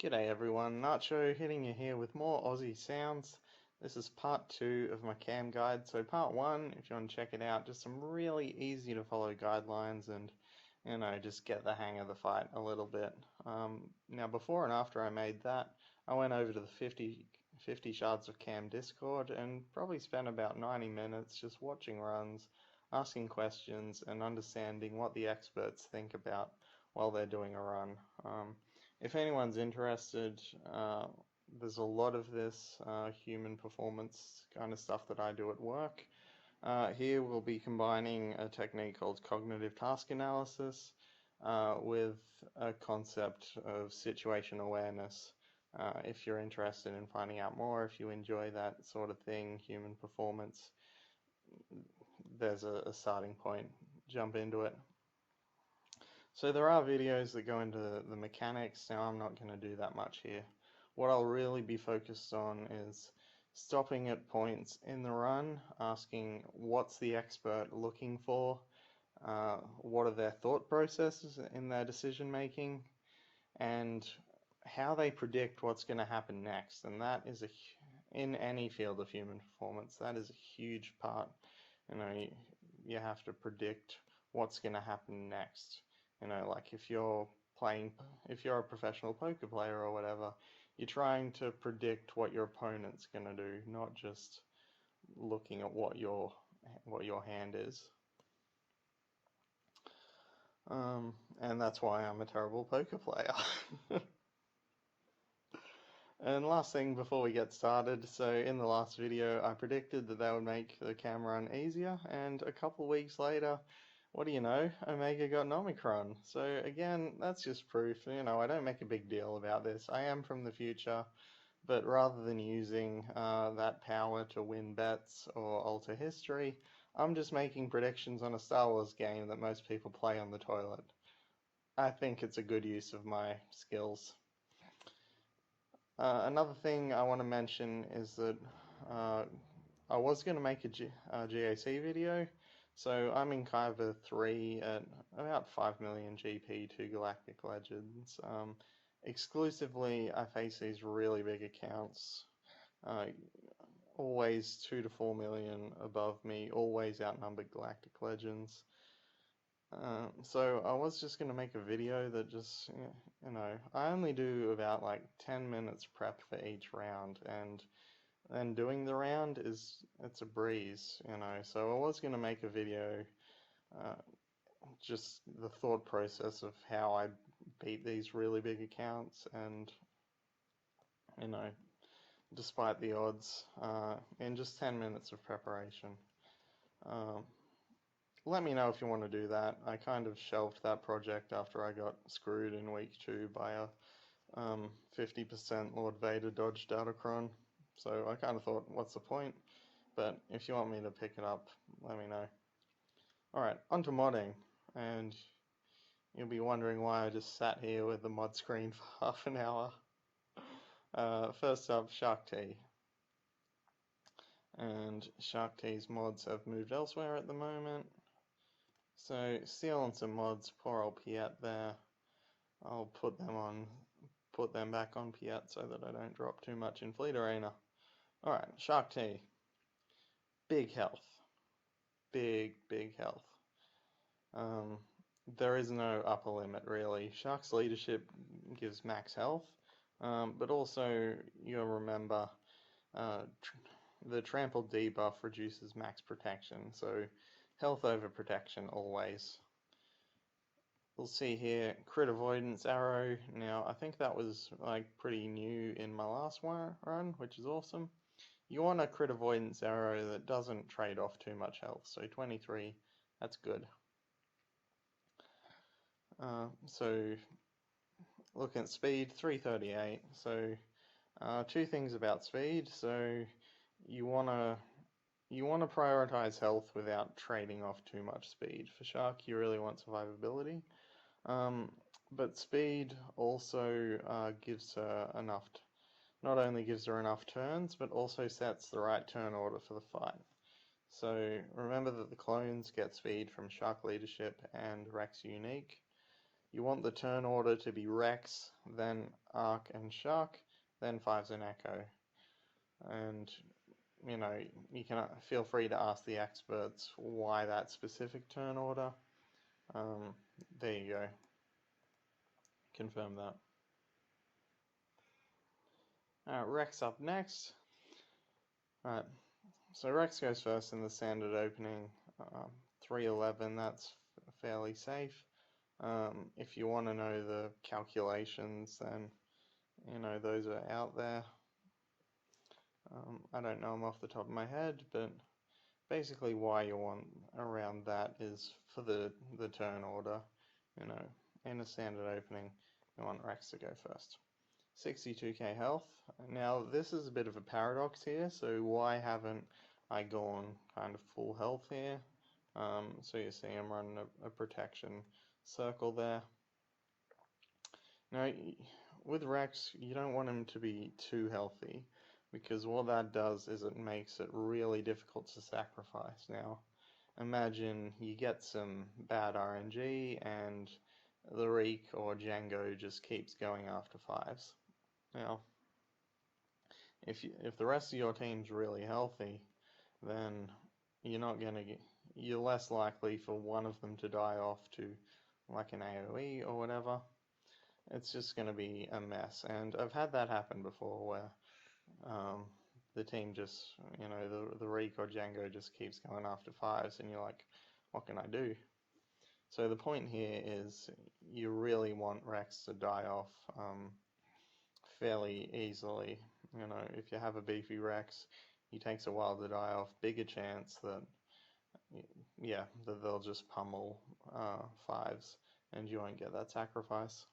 G'day everyone, Nacho hitting you here with more Aussie sounds. This is part 2 of my cam guide. So part 1, if you want to check it out, just some really easy to follow guidelines and just get the hang of the fight a little bit. Now before and after I made that, I went over to the 50 Shards of Cam Discord and probably spent about 90 minutes just watching runs, asking questions and understanding what the experts think about while they're doing a run. If anyone's interested, there's a lot of this human performance kind of stuff that I do at work. Here we'll be combining a technique called cognitive task analysis with a concept of situation awareness. If you're interested in finding out more, if you enjoy that sort of thing, human performance, there's a starting point. Jump into it. So there are videos that go into the mechanics. Now I'm not going to do that much here. What I'll really be focused on is stopping at points in the run, asking what's the expert looking for, what are their thought processes in their decision making, and how they predict what's going to happen next. And that is in any field of human performance, that is a huge part. You have to predict what's going to happen next. Like if you're a professional poker player or whatever, you're trying to predict what your opponent's going to do, not just looking at what your hand is. And that's why I'm a terrible poker player. And last thing before we get started, so in the last video I predicted that they would make the cam run easier, and a couple weeks later, what do you know, Omega got an Omicron. So again, that's just proof, I don't make a big deal about this. I am from the future, but rather than using that power to win bets or alter history, I'm just making predictions on a Star Wars game that most people play on the toilet. I think it's a good use of my skills. Another thing I want to mention is that I was going to make a GAC video, so I'm in Kyber 3 at about 5 million GP to Galactic Legends. Exclusively, I face these really big accounts, always 2 to 4 million above me, always outnumbered Galactic Legends. So I was just going to make a video that just, I only do about like 10 minutes prep for each round, and doing the round it's a breeze, So I was going to make a video, just the thought process of how I beat these really big accounts, and, despite the odds, in just 10 minutes of preparation. Let me know if you want to do that. I kind of shelved that project after I got screwed in week 2 by a 50% Lord Vader dodge Datacron. So I kind of thought, what's the point? But if you want me to pick it up, let me know. Alright, on to modding. And you'll be wondering why I just sat here with the mod screen for half an hour. First up, Shark Tea. And Shark Tea's mods have moved elsewhere at the moment. So stealing some mods, poor old Piet there. I'll put them back on Piet so that I don't drop too much in Fleet Arena. Alright, Shark Tea. Big health. Big health. There is no upper limit really. Shark's leadership gives max health, but also you'll remember the trampled debuff reduces max protection, so health over protection always. We'll see here, crit avoidance arrow. Now I think that was like pretty new in my last run, which is awesome. You want a crit avoidance arrow that doesn't trade off too much health, so 23, that's good. So looking at speed, 338. So two things about speed. So you wanna prioritize health without trading off too much speed. For Shark, you really want survivability. But speed also gives her enough, not only gives her enough turns, but also sets the right turn order for the fight. So remember that the clones get speed from Shark Leadership and Rex Unique. you want the turn order to be Rex, then Arc and Shark, then Fives and Echo. And, you know, you can feel free to ask the experts why that specific turn order. There you go. Confirm that. Rex up next. Alright, so Rex goes first in the standard opening. 311, that's fairly safe. If you want to know the calculations, then, you know, those are out there. I don't know them off the top of my head, but basically why you want around that is for the turn order. You know, in a standard opening, you want Rex to go first. 62k health. Now this is a bit of a paradox here, so why haven't I gone kind of full health here? So you see I'm running a protection circle there. Now with Rex, you don't want him to be too healthy, because what that does is it makes it really difficult to sacrifice. Now imagine you get some bad RNG and the Reek or Django just keeps going after fives. Now, if the rest of your team's really healthy, then you're less likely for one of them to die off to like an AoE or whatever. It's just gonna be a mess, and I've had that happen before where the team just, you know, the Reek or Django just keeps going after fives, and you're like, what can I do? So the point here is you really want Rex to die off fairly easily. You know, if you have a beefy Rex, he takes a while to die off, bigger chance that, yeah, that they'll just pummel fives and you won't get that sacrifice.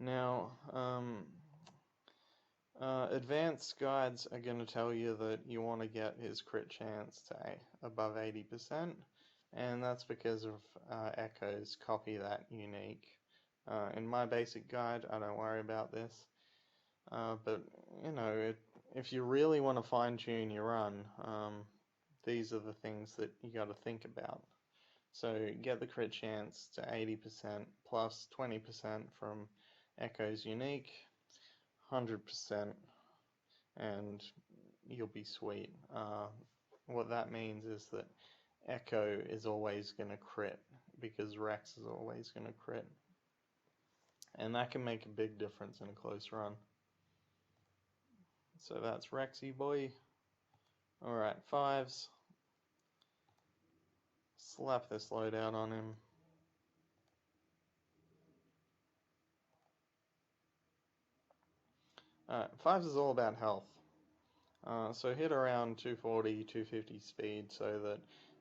Now, advanced guides are going to tell you that you want to get his crit chance to above 80%, and that's because of Echo's copy that unique. In my basic guide, I don't worry about this, but you know, if you really want to fine-tune your run, these are the things that you got to think about. So get the crit chance to 80% plus 20% from Echo's unique, 100%, and you'll be sweet. What that means is that Echo is always going to crit because Rex is always going to crit. And that can make a big difference in a close run. So that's Rexy boy. Alright, fives. Slap this loadout on him. Fives is all about health. So hit around 240, 250 speed so that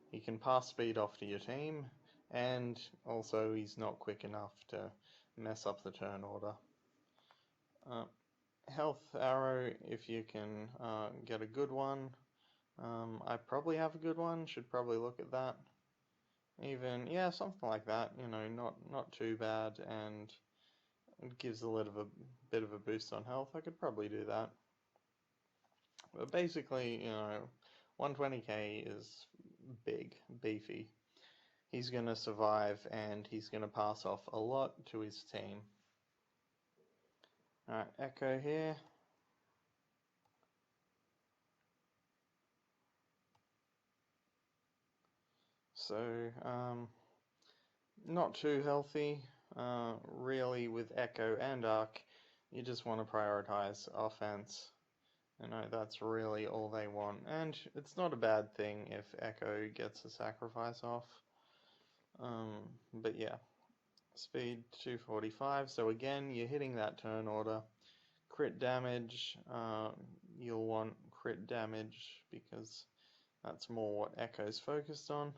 he can pass speed off to your team, and also he's not quick enough to mess up the turn order. Health arrow, if you can get a good one. I probably have a good one, should probably look at that. Even, yeah, something like that, you know, not too bad, and it gives a bit of a boost on health. I could probably do that. But basically, you know, 120k is big, beefy. He's going to survive, and he's going to pass off a lot to his team. Alright, Echo here. So, not too healthy, really, with Echo and Arc. You just want to prioritize offense. You know, that's really all they want. And it's not a bad thing if Echo gets a sacrifice off. But yeah, speed 245. So again, you're hitting that turn order. Crit damage, you'll want crit damage because that's more what Echo's focused on.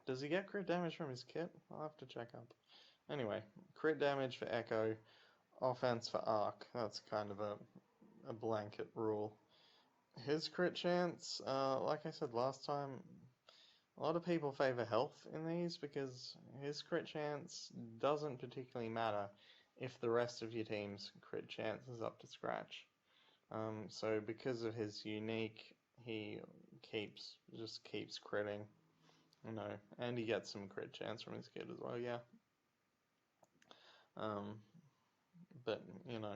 Does he get crit damage from his kit? I'll have to check up. Anyway, crit damage for Echo, offense for Arc. That's kind of a blanket rule. His crit chance, like I said last time, a lot of people favor health in these because his crit chance doesn't particularly matter if the rest of your team's crit chance is up to scratch. So because of his unique, he just keeps critting. you know, and he gets some crit chance from his kit as well, yeah. But, you know,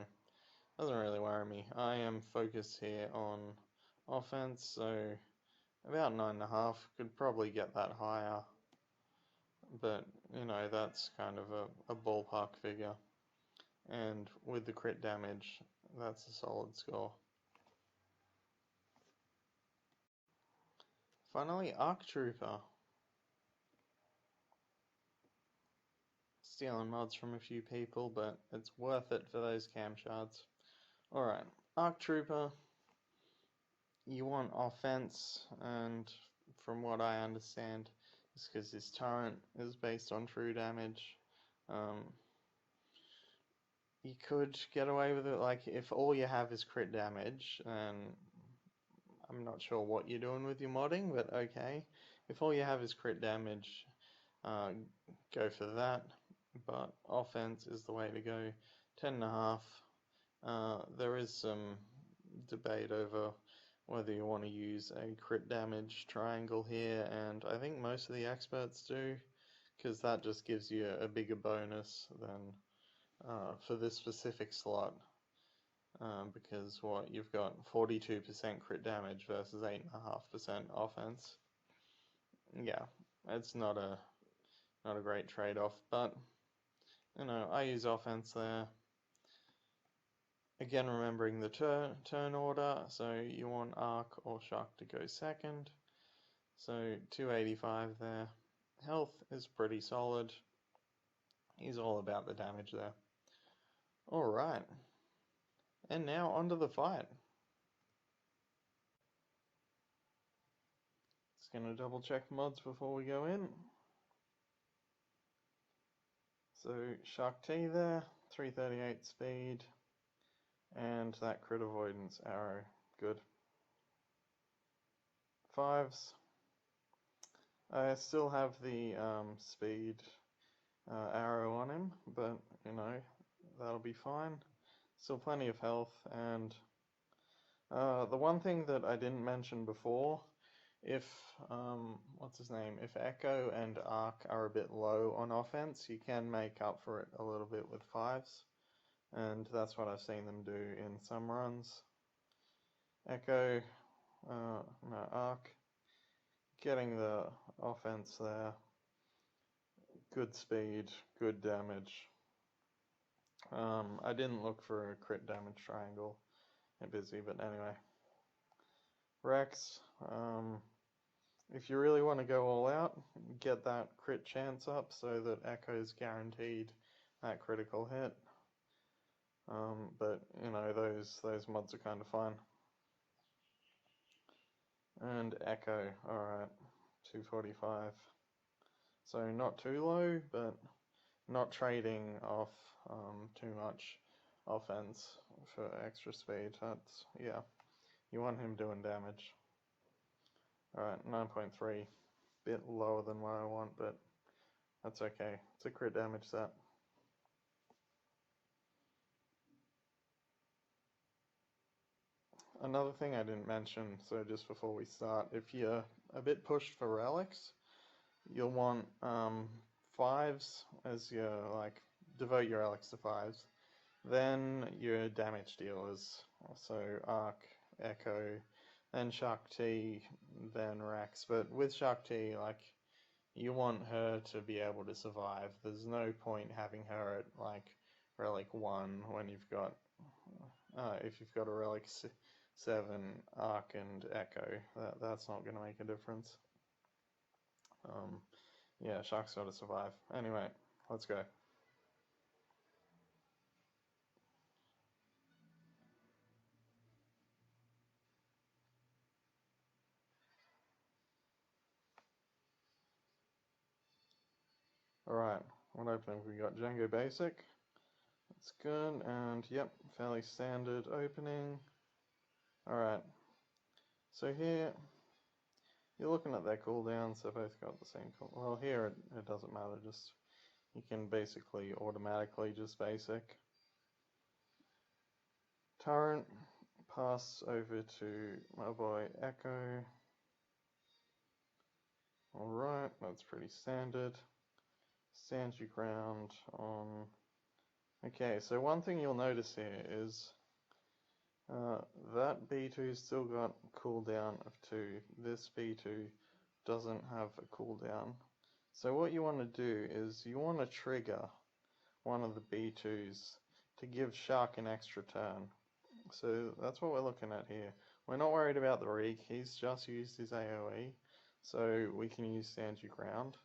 doesn't really worry me. I am focused here on offense, so about 9.5, could probably get that higher. But, you know, that's kind of a ballpark figure. And with the crit damage, that's a solid score. Finally, Arc Trooper. Stealing mods from a few people, but it's worth it for those cam shards. Alright, Arc Trooper, you want offense, and from what I understand, it's because his turret is based on true damage. You could get away with it, like, if all you have is crit damage, then I'm not sure what you're doing with your modding, but okay. If all you have is crit damage, go for that, but offense is the way to go. 10.5. There is some debate over whether you want to use a crit damage triangle here, and I think most of the experts do, because that just gives you a bigger bonus than for this specific slot. Because you've got 42% crit damage versus 8.5% offense. Yeah, it's not a great trade-off, but you know, I use offense there. Again, remembering the turn order, so you want Arc or Shock to go second. So 285 there. Health is pretty solid. He's all about the damage there. Alright. And now onto the fight. Just gonna double check mods before we go in. So Shark T there, 338 speed, and that crit avoidance arrow, good. Fives. I still have the speed arrow on him, but you know, that'll be fine. Still plenty of health, and the one thing that I didn't mention before, if, what's his name, if Echo and Arc are a bit low on offense, you can make up for it a little bit with fives, and that's what I've seen them do in some runs. Echo, no, Arc, getting the offense there, good speed, good damage. I didn't look for a crit damage triangle, I'm busy, but anyway. Rex, if you really want to go all out, get that crit chance up so that Echo's guaranteed that critical hit. But you know, those mods are kind of fun. And Echo, alright, 245. So not too low, but not trading off too much offense for extra speed. That's, yeah, you want him doing damage. Alright, 9.3, bit lower than what I want, but that's okay. It's a crit damage set. Another thing I didn't mention, so just before we start, if you're a bit pushed for relics, you'll want fives as your, like, devote your relics to fives. Then your damage dealers, so Arc, Echo, then Shark T, then Rex. But with Shark T, like, you want her to be able to survive. There's no point having her at, like, relic 1 when you've got, if you've got a relic 7, Arc and Echo, that's not going to make a difference. Yeah, Shark's got to survive. Anyway, let's go. Alright, what opening we got? Django Basic. That's good, and yep, fairly standard opening. Alright, so here, you're looking at their cooldowns, they both got the same cooldown. Well, here it doesn't matter, just, you can basically automatically just basic. Turret, pass over to my boy Echo. Alright, that's pretty standard. Stand your ground on... Okay, so one thing you'll notice here is that B2's still got cooldown of 2. This B2 doesn't have a cooldown. So what you want to do is you want to trigger one of the B2s to give Shark an extra turn. So that's what we're looking at here. We're not worried about the Reek, he's just used his AoE, so we can use Stand Your Ground.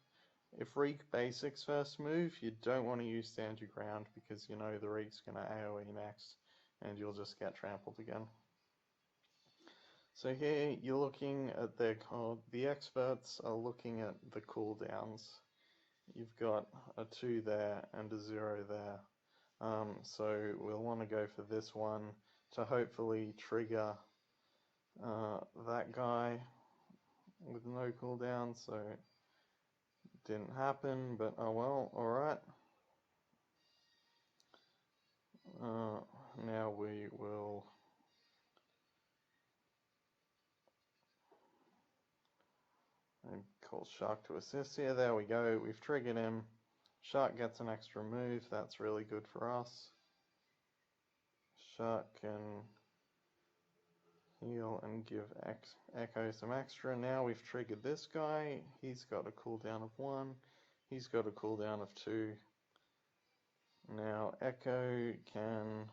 If Reek basics first move, you don't want to use Stand Your Ground because you know the Reek's going to AoE next and you'll just get trampled again. So here you're looking at the experts are looking at the cooldowns. You've got a 2 there and a 0 there. So we'll want to go for this one to hopefully trigger that guy with no cooldown, so it didn't happen, but oh well, alright. Now we will call Shark to assist here. There we go, we've triggered him. Shark gets an extra move, that's really good for us. Shark can heal and give Echo some extra. Now we've triggered this guy. He's got a cooldown of 1. He's got a cooldown of 2. Now Echo can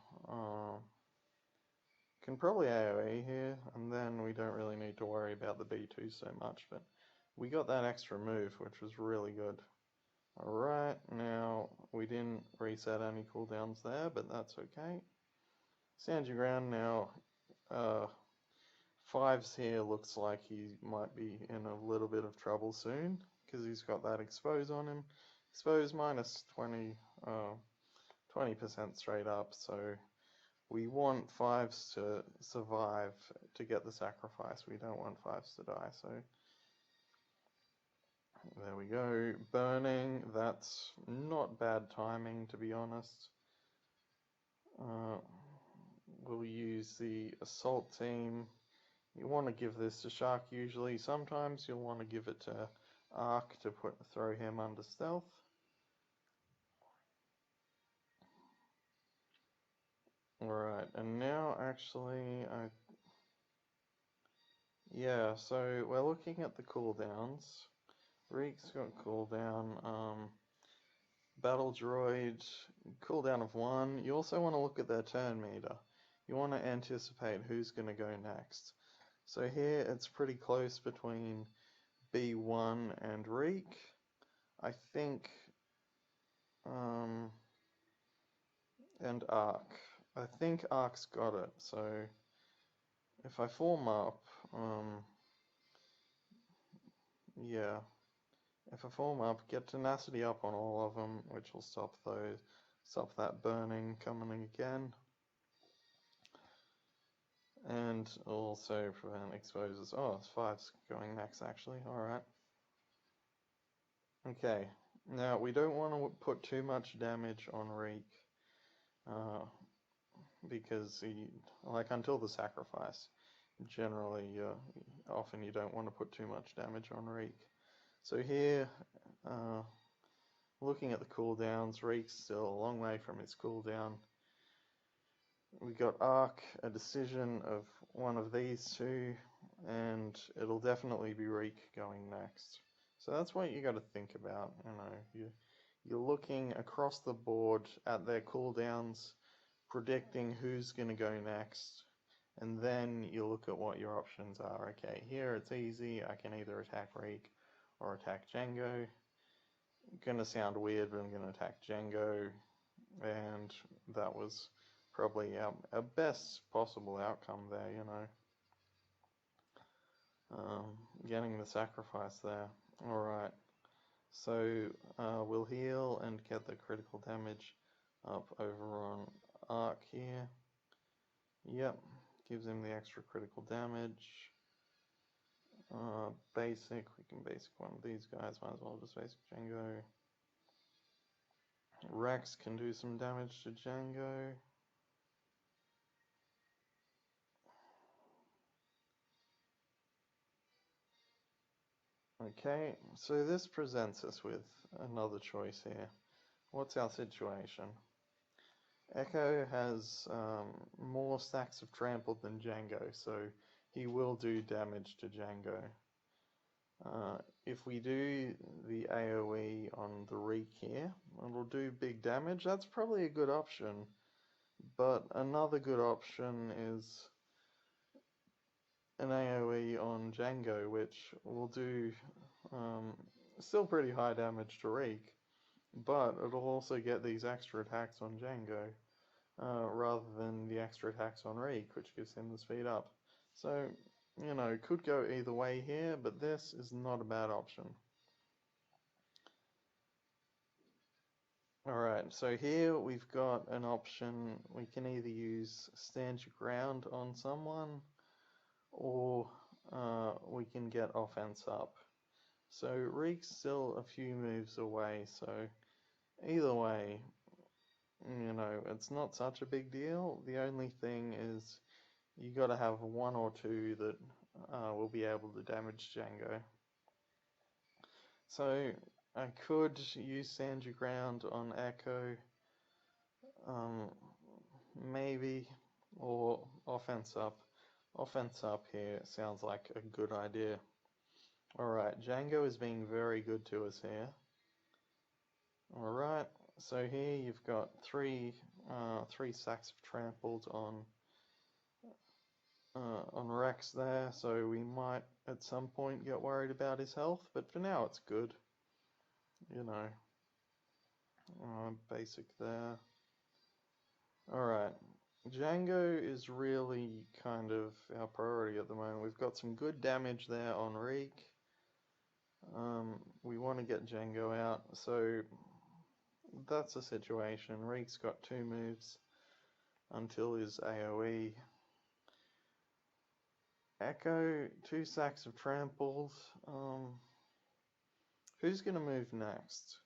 probably AoE here, and then we don't really need to worry about the B2 so much, but we got that extra move, which was really good. Alright, now we didn't reset any cooldowns there, but that's okay. Stand your ground now. 5's here looks like he might be in a little bit of trouble soon, because he's got that expose on him. Expose minus 20% straight up, so we want 5's to survive to get the sacrifice. We don't want 5's to die, so there we go. Burning, that's not bad timing, to be honest. We'll use the assault team. You want to give this to Shark usually. Sometimes you'll want to give it to Ark to throw him under stealth. Alright, and now actually, yeah, so we're looking at the cooldowns. Reek's got cooldown, Battle Droid, cooldown of 1. You also want to look at their turn meter. You want to anticipate who's going to go next. So here it's pretty close between B1 and Reek. I think, and Ark. I think Ark's got it, so if I form up, yeah, if I form up, get tenacity up on all of them, which will stop that burning coming again. And also prevent exposures. Oh, 5's going next actually, alright. Okay, now we don't want to put too much damage on Reek, because until the sacrifice, generally, often you don't want to put too much damage on Reek. So here, looking at the cooldowns, Reek's still a long way from his cooldown. We got Ark, a decision of one of these two, and it'll definitely be Reek going next. So that's what you got to think about. You're looking across the board at their cooldowns, predicting who's going to go next, and then you look at what your options are. Okay, here it's easy. I can either attack Reek or attack Django. Gonna sound weird, but I'm gonna attack Django, and that was probably our best possible outcome there, getting the sacrifice there. Alright, so we'll heal and get the critical damage up over on Ark here. Yep, gives him the extra critical damage. Basic, we can basic one of these guys, might as well just basic Django. Rex can do some damage to Django. Okay, so this presents us with another choice here. What's our situation? Echo has more stacks of trampled than Django, so he will do damage to Django. If we do the AoE on the Reek here, it'll do big damage. That's probably a good option, but another good option is an AoE on Django, which will do um, still pretty high damage to Reek, but it'll also get these extra attacks on Django. Rather than the extra attacks on Reek, which gives him the speed up. So, you know, could go either way here, but this is not a bad option. Alright, so here we've got an option. We can either use Stand Your Ground on someone, or we can get offense up. So Reek's still a few moves away, so either way, you know, it's not such a big deal. The only thing is you got to have one or two that will be able to damage Django. So I could use Stand Your Ground on Echo, maybe, or Offense Up. Offense Up here sounds like a good idea. Alright, Django is being very good to us here. Alright, so here you've got three sacks of trampled on Rex there, so we might at some point get worried about his health, but for now it's good. You know, basic there. Alright, Django is really kind of our priority at the moment. We've got some good damage there on Reek. We want to get Django out, so that's the situation. Reek's got 2 moves until his AoE. Echo, 2 sacks of trampled. Who's going to move next?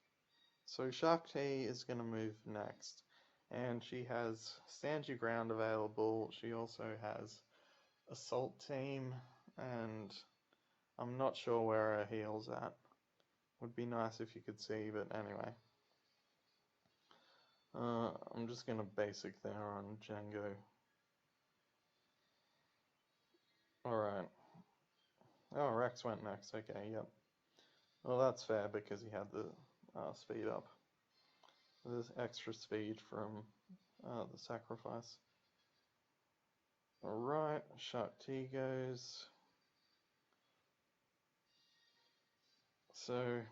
So Shakti is going to move next. And she has Stand Your Ground available. She also has Assault Team. And I'm not sure where her heal's at. Would be nice if you could see, but anyway. I'm just going to basic there on Django. Alright. Oh, Rex went next. Okay, yep. Well, that's fair because he had the speed up. There's extra speed from the sacrifice. Alright, Shakti goes. So,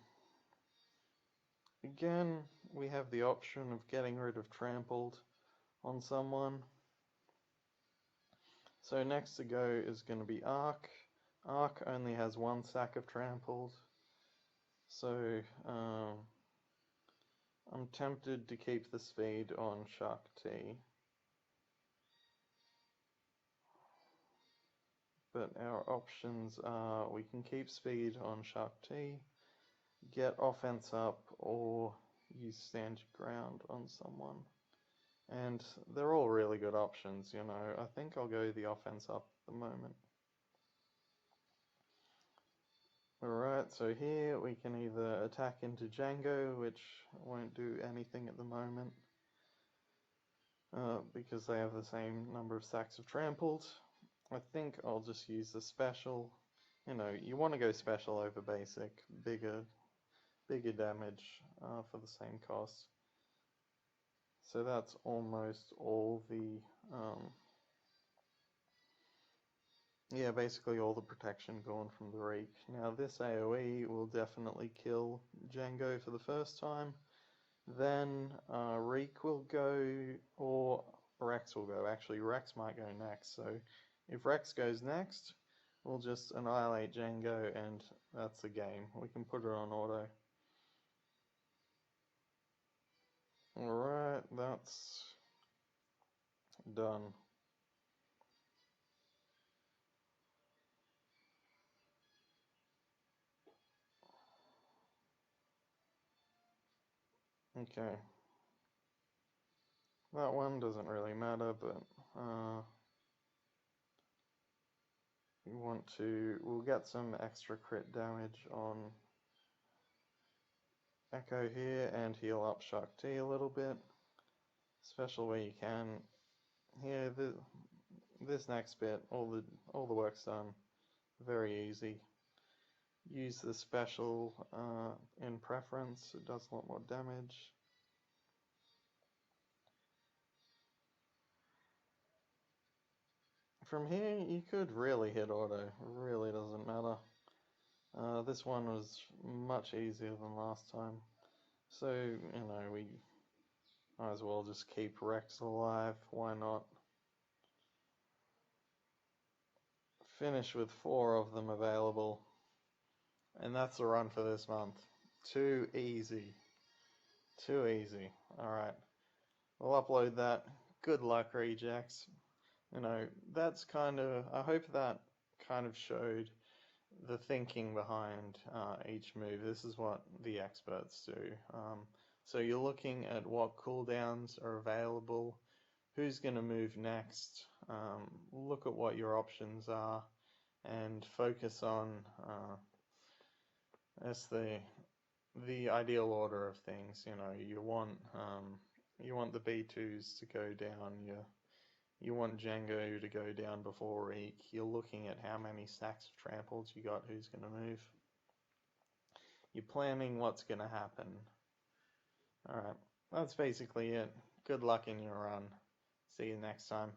again, we have the option of getting rid of trampled on someone. So next to go is going to be Arc. Arc only has 1 sack of trampled. So, I'm tempted to keep the speed on Shakti. But our options are we can keep speed on Shakti, get offense up, or use Stand Your Ground on someone. And they're all really good options, you know. I think I'll go the offense up at the moment. Alright, so here we can either attack into Django, which won't do anything at the moment, because they have the same number of sacks of trampled. I think I'll just use the special. You know, you want to go special over basic, bigger damage for the same cost. So that's almost all the, yeah, basically all the protection gone from the Reek. Now this AoE will definitely kill Django for the first time. Then Reek will go, or Rex will go. Actually, Rex might go next. So if Rex goes next, we'll just annihilate Django and that's the game. We can put it on auto. Alright, that's done. Okay. That one doesn't really matter, but we'll get some extra crit damage on Echo here and heal up Shakti a little bit. Special where you can. Here, this next bit, all the work's done. Very easy. Use the special in preference, it does a lot more damage. From here, you could really hit auto, it really doesn't matter. This one was much easier than last time. So, we might as well just keep Rex alive, why not? Finish with 4 of them available. And that's the run for this month. Too easy. Too easy. Alright. We'll upload that. Good luck, rejects. That's I hope that kind of showed the thinking behind each move. This is what the experts do. So you're looking at what cooldowns are available, who's going to move next, look at what your options are, and focus on that's the ideal order of things. You want the B2s to go down. You want Django to go down before Reek. You're looking at how many stacks of tramples you got, who's going to move. You're planning what's going to happen. Alright, that's basically it. Good luck in your run. See you next time.